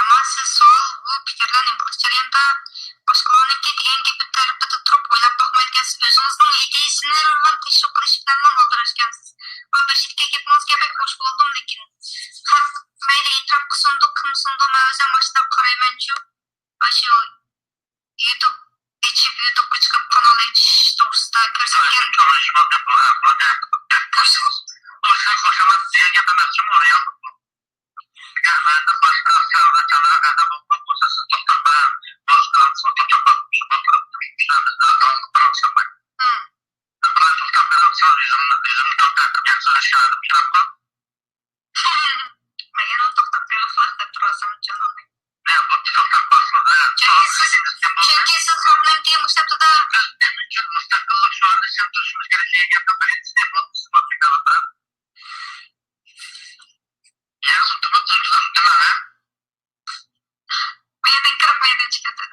Ama siz so'l bu fikrdan impulс jarayonida boshqalarniki degan gapni tarafida turib o'ylab boqmayotgansiz. O'zingizning ideyasini bilan tekshirib qilish bilan oldirashgansiz. Va bashirga gapingizga bek xush bo'ldim, lekin haq mayli e'tirof qilsindu, qilmasindu, men o'zim boshdan qarayman-chu. Shu YouTube YouTube'ga chiqib kanal achish to'g'risida ko'rsatgan Megan to'xtab qo'yib deb turasam canım. Çünkü siz hamlenki müştabda beni kırıp beni çıkarttı.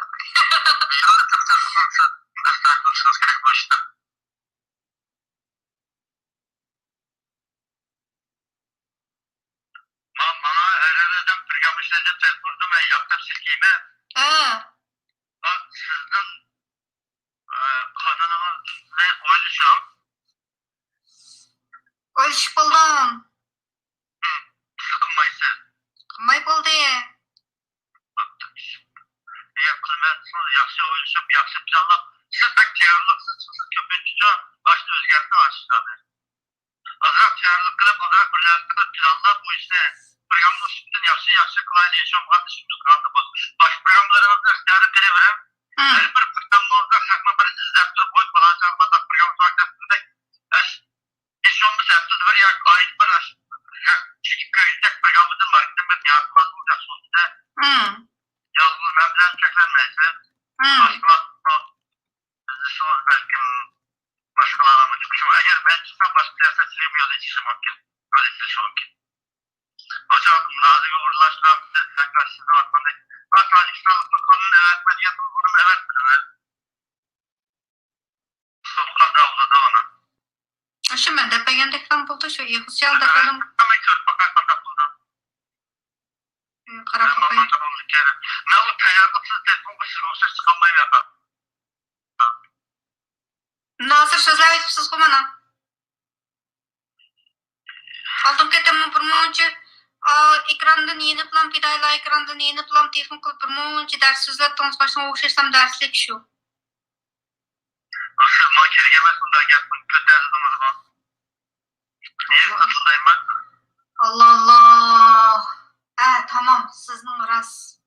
Ölçüp buldum. Kımay buldu. Şu ben de beğendikten buldu şu yıkıcı da benim kara kafayı. Nasıl sözler etmişsiniz bu bana? Aldım kettim bir muncu ekrandan yeni plan pidayla ekrandan yeni plan telefon kılıp bir muncu ders sözler tanış başına okşarsam derslik şu. Allah Allah. Tamam sizin ras.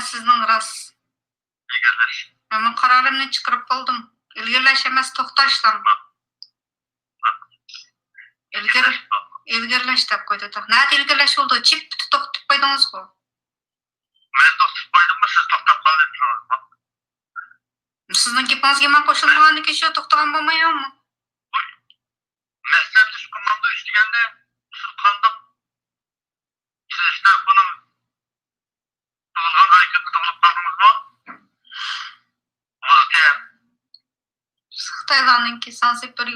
Sizin ras. Ben kararımı çıkarıp buldum. İlgirleşemez toxtaşlam. İlgirleş dep koydu. Nerede ilgirleş oldu? Çip toxtap koydunuz bu. Ben toxtap koydum mu siz toxtap kaldınız mı? Sizin gapingizga men qo'shilmaganiki shu to'xtagan bo'lmayapmi? Maslahatli komanda ishlaganda siz qanday sizda buni to'g'rilgan harakatni to'g'rilib qoldingizmi? Xitoylarninki sansi bir